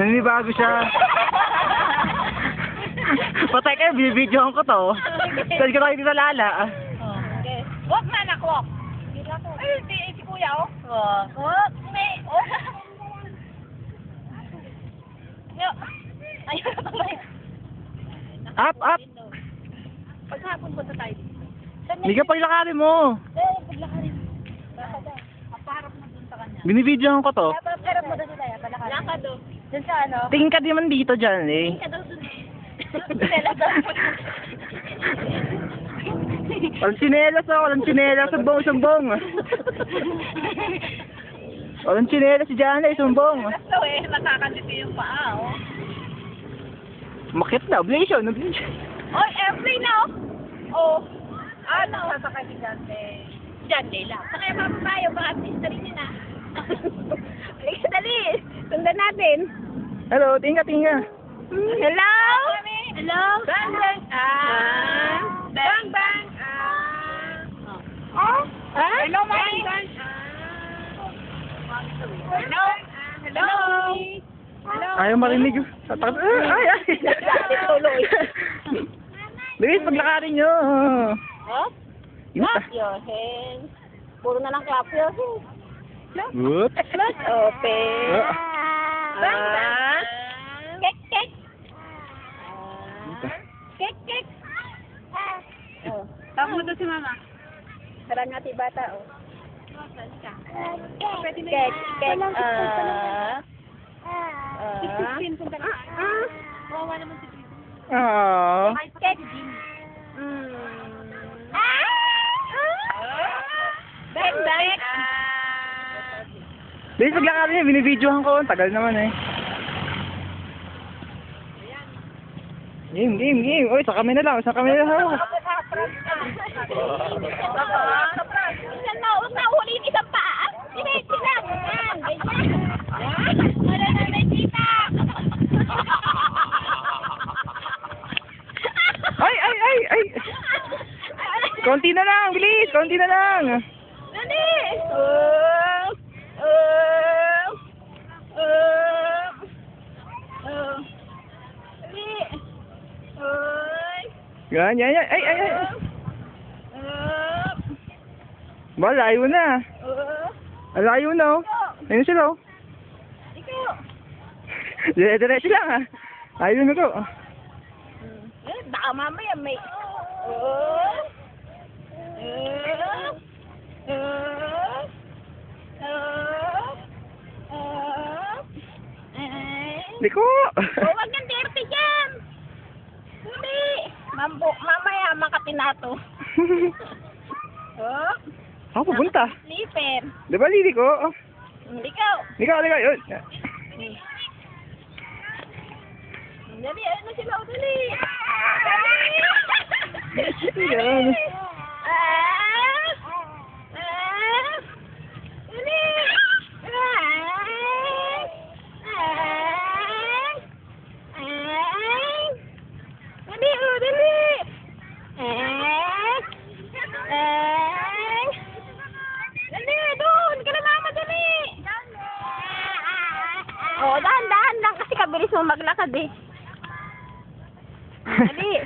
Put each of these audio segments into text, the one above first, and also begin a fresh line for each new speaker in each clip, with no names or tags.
Naninibago siya. Patay kayo, bibidyohan ko to. Saan ka tayo dito lala?
Okay. Walk man ako, walk. Ay, si kuya, oh. Walk. May, oh. Ayun, tumay.
Up, up!
Paghapon punta tayo dito.
Hindi ka paglakarin mo.
Paglakarin. Aparap mo dun sa kanya.
Binibidyohan ko to.
Aparap mo dun sa kanya, palakarin. Lakad do. Dun sa ano?
Tingin ka naman dito dyan eh.
Tingin ka daw dun eh.
Walang tsinelas oh, walang tsinelas. Sumbong, sumbong. Walang tsinelas si Jana eh, sumbong.
So eh, nakakandito yung paa, oh.
Makit na, oblation, oblation.
Oy, airplane na, oh. Oh. Ano? Sasakay si Jante. Jante lang. Sakay pa tayo, baka mystery niya na. Halika, dali. Sundan natin.
Hello, tingin ka, tingin ka.
Hello? Hello? Bang, bang, bang, bang, oh? Hello, bang, bang, hello? Hello? Hello?
Ayaw marinig. Ay, ay.
Tuloy.
Bilis, paglakarin nyo.
Oh? Clap your hands. Puro na lang clap your hands.
Whoops.
Let's open. Bang, bang. Kek, kek. Kek, kek. Oh. Tawag mo doon si mama. Sarang nga ti bata, oh. Kek, kek. Wawa naman si Pizzi.
Aww.
Kek. Bang, bang.
Bilis, paglakarin nyo. Binibidyohan ko. Tagal naman eh. Game, game, game. Uy, sa kami na lang. Sa kami na lang.
Minsan nahuli yung isang paa. Diretso lang. Ganyan. Wala na nakita.
Ay, ay, ay, ay. Konti na lang. Bilis, konti na lang.
Dali.
Yan, yan, yan. Ay, ay, ay. Ba, layo na. Layo na, oh. Ayun sila, oh.
Ikaw.
Dire-diretso lang, ah. Ayun na to.
Baka mamaya may...
Liko.
Huwag niyang dirty dyan. Hindi. Mamaya makatinato. Oh.
Ako pupunta.
Slipper.
Di ba, Liliko?
Ikaw.
Liko, liko, yun.
Dali, ano sila? Dali.
Yan.
Oh, dahan-dahan lang kasi kabilis mo maglakad eh. Dali.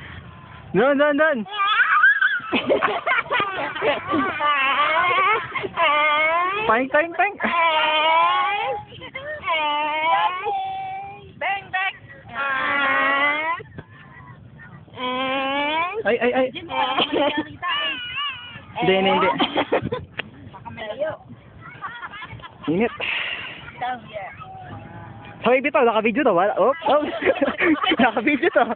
Doon, doon, doon. Pang, pang, pang.
Bang, bang.
Ay, ay, ay. Hindi, hindi, hindi.
Baka malayo.
Init.
Down here.
Hoy, bitaw, naka-video to. Wala. Oh, oh. Naka-video to.